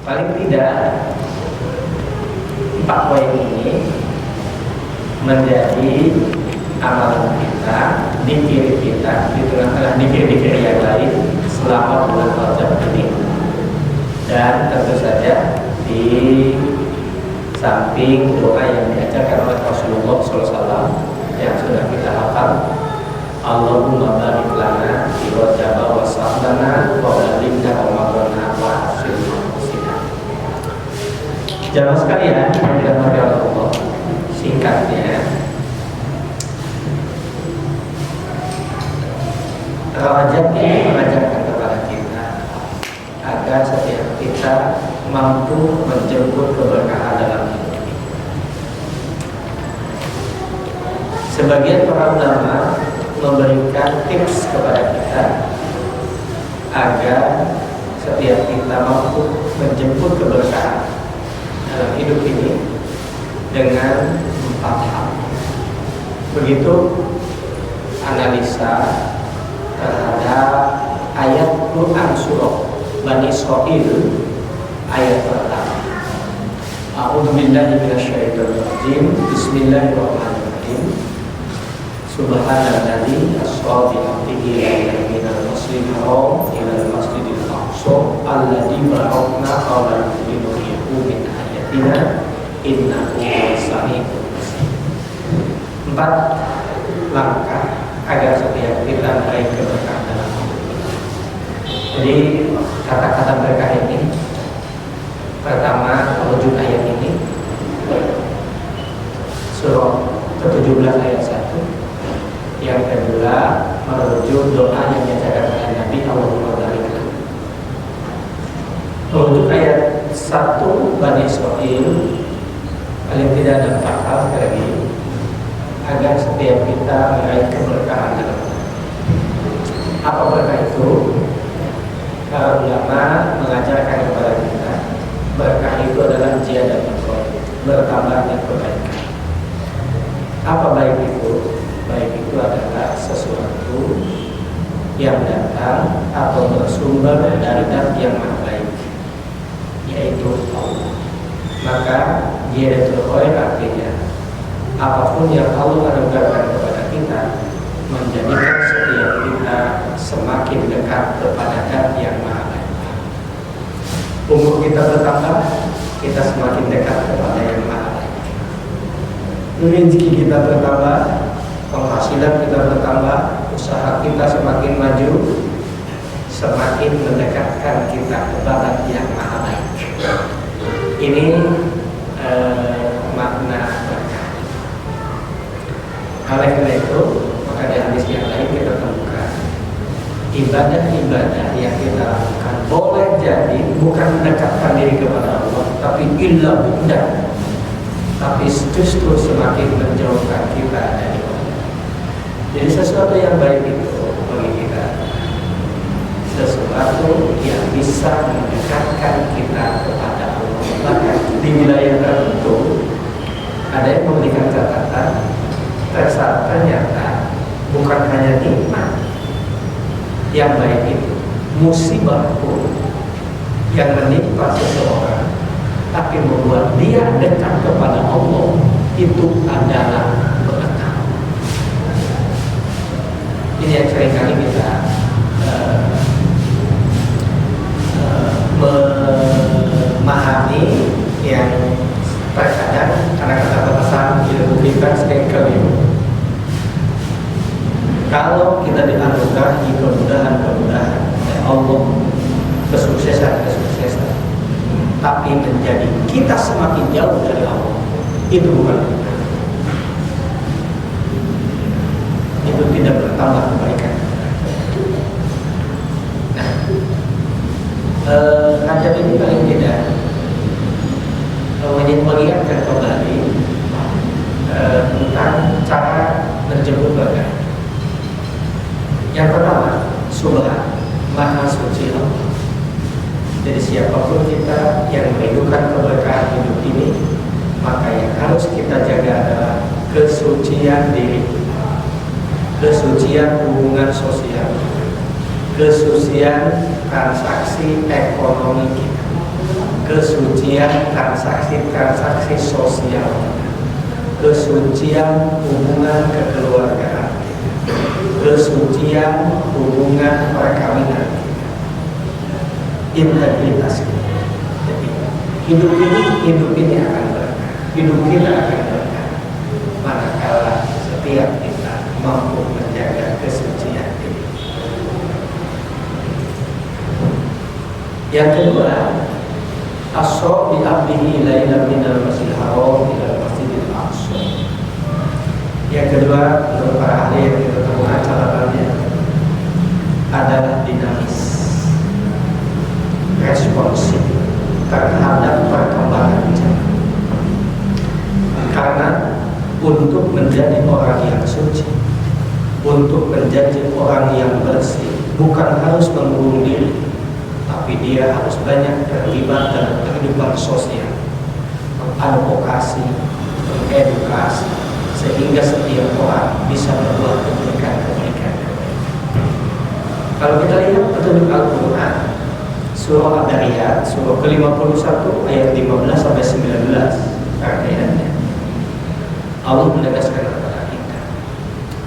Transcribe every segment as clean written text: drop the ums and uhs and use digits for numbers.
paling tidak 4 poin ini menjadi amalan kita, dikir kita di tengah-tengah dikir-dikir yang lain selama bulan Rajab ini. Dan tentu saja di samping doa yang diajarkan oleh Rasulullah SAW yang sudah kita hafal, Allahumma barik lana fi Rajab wa sa'lana wa balikna Ramadana wa hasilna. Jamaah sekalian yang dirahmati Allah, singkatnya Rajab ini mengajarkan kepada kita agar setiap kita mampu menjemput keberkahan dalam hidup ini. Sebagian para ulama memberikan tips kepada kita agar setiap kita mampu menjemput keberkahan dalam hidup ini dengan 4 hal. Begitu analisa terhadap ayat Quran surah Bani Israil ayat pertama. A'udzubillahi minasyaitonir rajim. Bismillahirrahmanirrahim. Subhanalladzi asra bi 'abdihi lailan minal masjidil haram ilal masjidil aqsa alladzi barakna hawlahu linuriyahu min ayatina innahu sami'un basir. 4 langkah agar setiap kita meraih keberkahan dalam hidup. Jadi kata-kata berkah ini, pertama merujuk ayat ini surah ke-17 ayat 1. Yang kedua merujuk doa yang diajarkan oleh Nabi Allahumma barik lana. Merujuk ayat 1 Bani Israil paling tidak ada 4 hal lagi agar setiap kita meraih keberkahan dalam hidup. Apa berkah itu? Para ulama mengajarkan kepada kita berkah itu adalah ziyadah bertambahnya kebaikan. Apa baik itu? Baik itu adalah sesuatu yang datang atau bersumber dari zat yang maha baik, yaitu Allah. Maka ziyadatul khair artinya apapun yang Allah anugerahkan kepada kita menjadikan setiap kita semakin dekat kepada zat yang maha baik. Umur kita bertambah, kita semakin dekat kepada yang maha baik. Rezeki kita bertambah, penghasilan kita bertambah, usaha kita semakin maju, semakin mendekatkan kita kepada yang maha baik. Ini makna berkah. Oleh karena itu, maka di hadis yang lain kita temukan ibadah-ibadah yang kita lakukan boleh jadi bukan mendekatkan diri kepada Allah, tapi illa bu'da, tapi justru semakin menjauhkan kita dari Allah. Jadi sesuatu yang baik itu bagi kita sesuatu yang bisa mendekatkan kita kepada Allah. Maka di wilayah tertentu ada yang memberikan catatan ternyata bukan hanya nikmat yang baik itu, musibah pun yang menimpa seseorang tapi membuat dia dekat kepada Allah itu adalah berkah. Ini yang seringkali kita memahami yang terkadang karena keterbatasan ilmu kita sering keliru. Kalau kita dianugerahi kemudahan-kemudahan oleh Allah, kesuksesan, tapi menjadi kita semakin jauh dari Allah, itu bukan benar. Itu tidak bertambah kebaikan. Nah, Rajab ini paling tidak mengingatkan kembali tentang cara menjemput berkah. Yang pertama, subhan, maha suci Allah. Jadi siapapun kita yang merindukan keberkahan hidup ini, maka yang harus kita jaga adalah kesucian diri, kesucian hubungan sosial, kesucian transaksi ekonomi kita, kesucian transaksi-transaksi sosial, kesucian hubungan kekeluargaan, kesucian hubungan perkawinan, integritas. Jadi hidup ini akan berkah, hidup kita akan berkah manakala setiap kita mampu menjaga kesucian ini. Yang kedua, asra bi abdihi lailan minal masjidil haram ila masjidil aqsa. Yang kedua, menurut para ahli yang kita temukan catatannya adalah dinamis, responsif terhadap perkembangan zaman. Karena untuk menjadi orang yang suci, untuk menjadi orang yang bersih, bukan harus mengurung diri, tapi dia harus banyak terlibat dalam kehidupan sosial, mengadvokasi, mengedukasi, sehingga setiap orang bisa berbuat kebaikan. Kalau kita lihat petunjuk Al-Quran, surah Ad-Dariyat, surah ke-51 ayat 15 sampai 19, artinya Allah menegaskan kepada kita,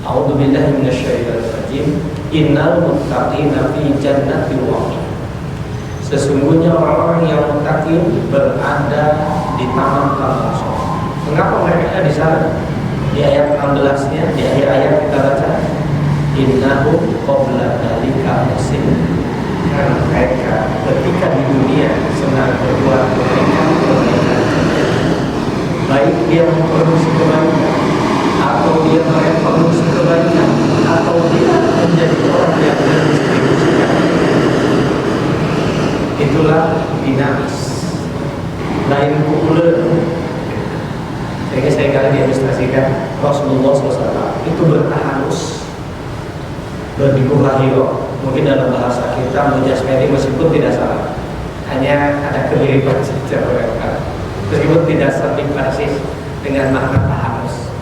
A'udzubillahi minasyaitonirrajim, innal muttaqina fi jannatin wa 'uyun. Sesungguhnya orang-orang yang muttaqin berada di taman-taman surga. Mengapa mereka ada di sana? Di ayat 16-nya, di akhir ayat kita baca, innahu qabla dzalika muhsin. Karena mereka ketika di dunia senang berbuat kebaikan, baik dia memproduksi kebaikan, atau dia mereproduksi kebaikan, atau dia menjadi orang yang mendistribusikan. Itulah dinamis, lain kuulen. Sehingga saya kali diilustrasikan Rasulullah SAW itu bertahanus, berbikuhahiro. Mungkin dalam bahasa kita mujasmedi meskipun tidak salah, hanya ada kemiripan saja mereka, meskipun tidak sampai persis dengan makna tahanus.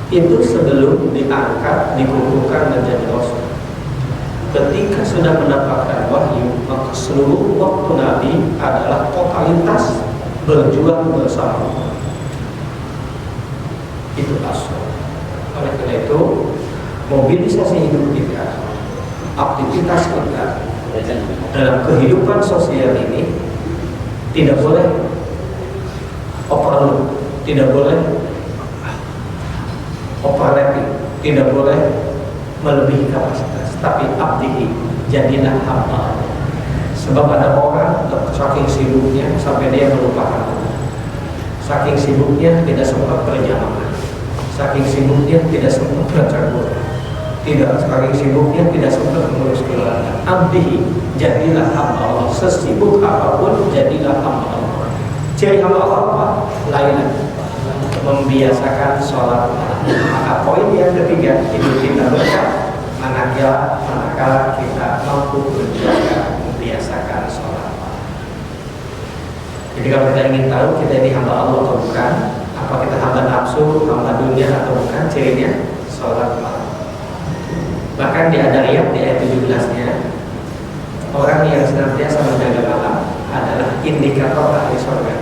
Itu sebelum diangkat, dikukuhkan menjadi Rasul. Ketika sudah mendapatkan wahyu, maka seluruh waktu Nabi adalah totalitas berjuang bersama. Itu asal. Oleh karena itu, mobilisasi hidup kita, aktivitas kita dalam kehidupan sosial ini tidak boleh overload, tidak boleh overlapping, tidak boleh melebihi kapasitas, tapi abdihi, jadilah hamba. Sebab ada orang saking sibuknya sampai dia melupakan Allah, saking sibuknya tidak sempat berjamaah, saking sibuknya tidak sempat baca Quran, saking sibuknya tidak sempat mengurus keluarga. Abdihi, jadilah hamba Allah. Sesibuk apapun jadilah hamba Allah. Ciri hamba Allah apa? Lailan, membiasakan sholat malam. Maka poin yang ketiga, hidup kita berkah manakala kita mampu menjaga, membiasakan sholat malam. Jadi kalau kita ingin tahu kita ini hamba Allah atau bukan, apa kita hamba nafsu, hamba dunia atau bukan, cirinya sholat malam. Bahkan di Ad-Dariyat di ayat 17-nya, orang yang senantiasa menjaga malam adalah indikator ahli surga.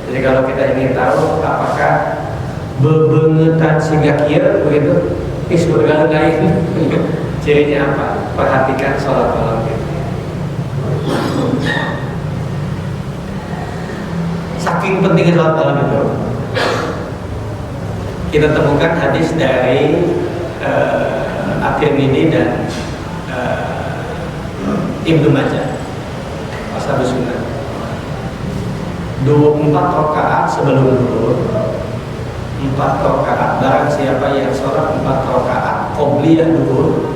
Jadi kalau kita ingin tahu apakah bebengetan sehingga kira begitu, surga lain, cirinya apa? Perhatikan sholat malam kita. Saking pentingnya sholat malam itu, kita temukan hadis dari At-Tirmidzi dan Ibnu Majah, Ashabus Sunnah. 24 rakaat sebelum zuhur, 4 rakaat barang siapa yang sholat 4 rakaat qobliyah zuhur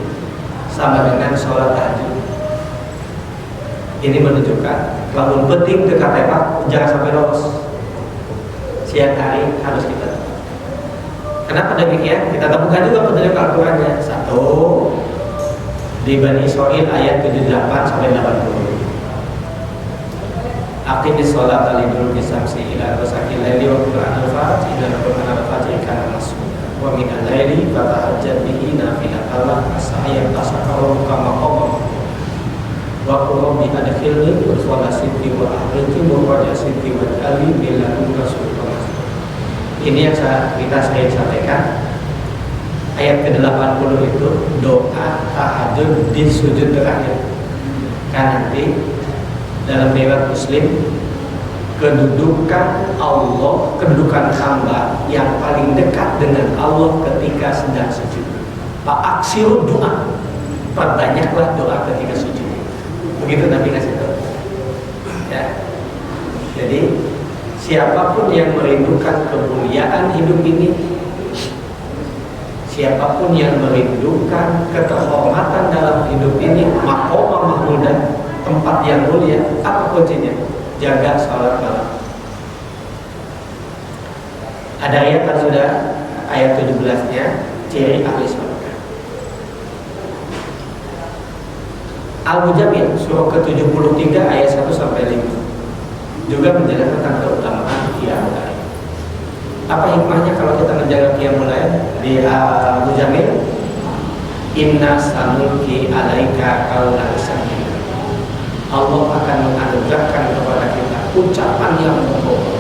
sama dengan sholat tahajud. Ini menunjukkan kalau penting dekat tepat, jangan sampai lolos. Siang hari harus kita. Kenapa demikian? Kita temukan juga petunjuk Al-Qurannya. 1 di Bani Israil ayat 78 sampai 80. Aqimis sholata liduluki syamsi ila ghasaqil laili wa qur'an al-fajr inna qur'an al-fajr kana mas'uda wa min al-laili fatahajjad bihi nafilatan lak asa ayat asakaru kama qawm. wa qurbi adkhilni udkhala siti wa ahliki wa raja siti wa ali biladunka sultan. Ini yang saya sampaikan. Ayat ke-80 itu doa tahajud di sujud terakhir. Kan nanti dalam riwayat Muslim, kedudukan Allah, kedudukan hamba yang paling dekat dengan Allah ketika sedang sujud. Fa'aksiru doa, perbanyaklah doa ketika sujud. Begitu Nabi ngasih tahu. Ya. Jadi siapapun yang merindukan kemuliaan hidup ini, siapapun yang merindukan kehormatan dalam hidup ini, maqama mahmudah, tempat yang mulia, apa kuncinya? Jaga sholat malam. Ada ayat kan sudah, ayat 17-nya, ciri ahli surga. Al-Mujamil surah ke-73 ayat 1 sampai 5 juga menjelaskan tentang keutamaan qiyamul lail. Apa hikmahnya kalau kita menjaga qiyamul lail? Di Al-Mujamil, inna sanulqi alaika qaulan sakina. Allah akan menganugerahkan kepada kita ucapan yang berbobot,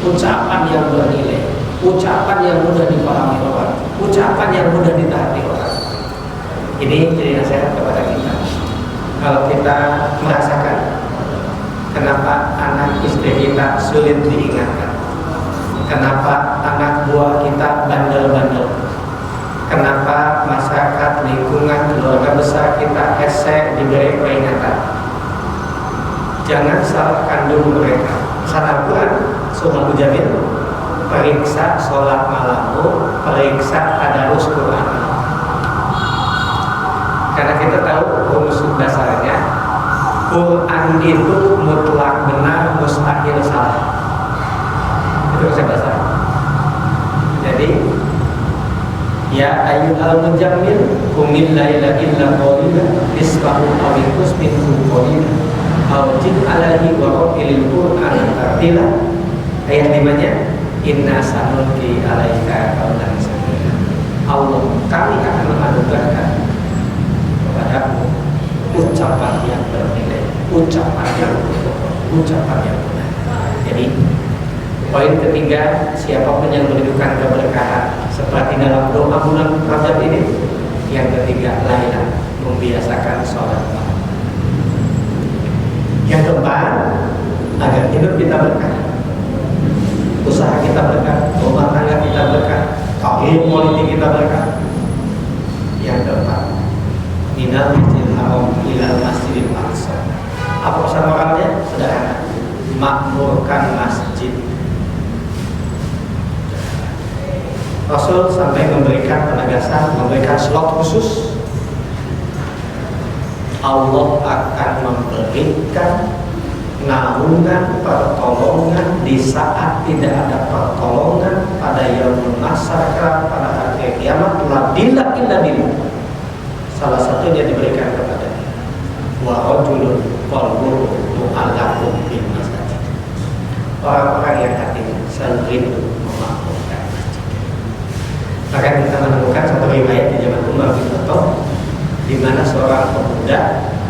ucapan yang bernilai, ucapan yang mudah dipahami orang, ucapan yang mudah ditaati orang. Ini jadi nasihat kepada kita. Kalau kita merasakan kenapa anak istri kita sulit diingatkan, kenapa anak buah kita bandel-bandel, kenapa masyarakat, lingkungan, keluarga besar kita hesek diberi peringatan, jangan salah kandung mereka. Kata Quran surah Al-Mujamil, periksa sholat malammu, periksa tadarus Quran. Karena kita tahu rumus dasarnya, Quran itu mutlak benar, mustahil salah. Itu rumus dasar. Jadi, ya ayyuhal mujammil qumil laila illa qalila nisfahu aw inqus minhu qalila aw zid alaihi wa rattilil Qur'ana tartila. Ayat 5-nya, inna sanulqi alaika qaulan sakina. Allah, kami akan menganugerahkan kepadamu ucapan yang bernilai, ucapan yang berbobot, ucapan yang benar. Jadi poin ketiga, siapapun yang merindukan keberkahan seperti dalam doa bulan Rajab ini, yang ketiga, lailan, membiasakan sholat malam. Yang keempat, agar hidup kita berkah, usaha kita berkah, rumah tangga kita berkah, karir politik kita berkah. Yang keempat, minal masjidil haram ilal masjidil aqsa. Apa pesan moralnya? Sederhana, makmurkan masjid. Rasul sampai memberikan penegasan, memberikan slot khusus. Allah akan memberikan naungan, pertolongan di saat tidak ada pertolongan pada yaumul masyarakat, pada hari kiamat. La bila illa billah. Salah satunya diberikan kepadanya. Wa rajulun qalbuhu mu'allaqun bil masjid. Orang-orang yang hatinya selalu rindu memakmurkan masjid. Maka kita menemukan satu riwayat di zaman Umar bin Khattab, di mana seorang pemuda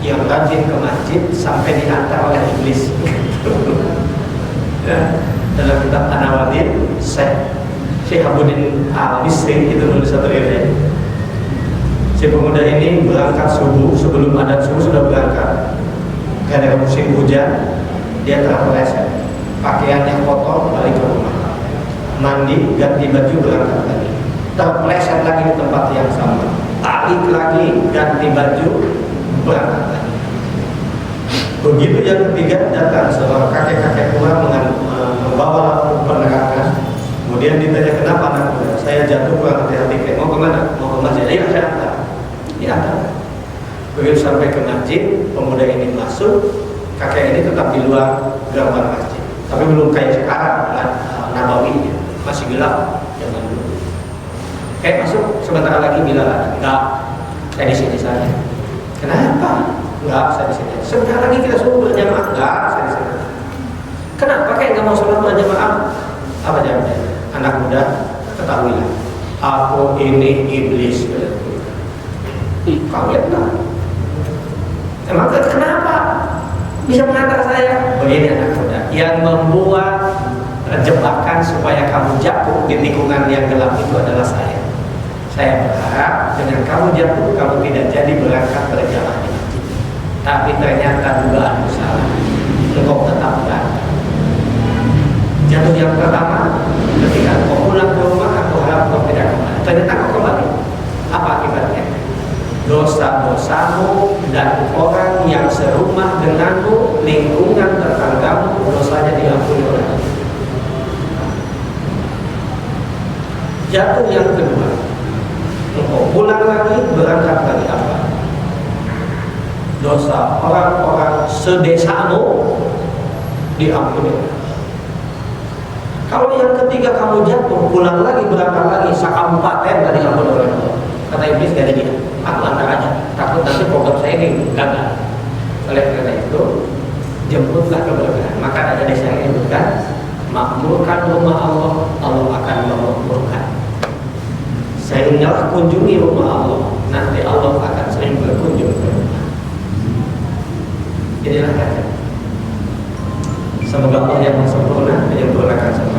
yang rajin ke masjid sampai dihantar oleh iblis. Ya, dalam kitab An-Nawadir, Syekh Abuddin Al-Misri itu menulis satu riwayat. Si pemuda ini berangkat subuh, sebelum adzan subuh sudah berangkat. Karena musim hujan, dia terpeleset, pakaiannya kotor, balik ke rumah, mandi, ganti baju, berangkat lagi, terpeleset lagi di tempat yang sama, balik lagi, ganti baju, berangkat lagi. Begitu yang ketiga, datang seorang kakek-kakek tua membawa lampu penerangan. Kemudian ditanya, kenapa anak muda? Saya jatuh kurang hati-hati, mau kemana? Mau ke masjid. Ayo saya antar. Diantar. Begitu sampai ke masjid, pemuda ini masuk, kakek ini tetap di luar gerbang masjid. Tapi belum kayak sekarang, Nabawi, masih gelap, jangan dulu. Kayak masuk, sebentar lagi bilang, enggak, saya di sini saja. Kenapa? Enggak, saya di sini. Sebentar lagi kita suruh berjamaah, enggak, saya di sini. Kenapa kayak nggak mau sholat berjamaah? Apa jawabnya? Anak muda, ketahuilah, aku ini iblis. Kaget lah. Emang kenapa? bisa mengantar saya. Begini anak muda, yang membuat jebakan supaya kamu jatuh di lingkungan yang gelap itu adalah saya. Saya berharap dengan kamu jatuh, kamu tidak jadi berangkat berjalan di masjid. Tapi ternyata dugaanmu salah. Engkau tetap berangkat. Jatuh yang pertama, ketika kau pulang ke rumah, aku harap kau tidak kembali. Ternyata kau kembali. Apa akibatnya? Dosa-dosamu dan orang yang serumah denganmu, lingkungan tetanggamu, dosanya diampuni oleh Allah. Jatuh yang kedua, engkau pulang lagi, berangkat lagi apa? Dosa orang-orang sedesamu diampuni. Kalau yang ketiga kamu jatuh, pulang lagi, berangkat lagi, sakabupaten tadi ampun oleh Allah. Kata iblis gak ada dia, aku antar aja, takut nanti program saya ini gagal. Oleh karena itu, jemputlah keberkahan. Maka ada desa yang menyebutkan, makmurkan rumah Allah, Allah akan memakmurkan. Seringlah kunjungi rumah Allah, nanti Allah akan sering berkunjung ke rumah. Inilah kata. Semoga Allah yang sempurna menyempurnakan semua.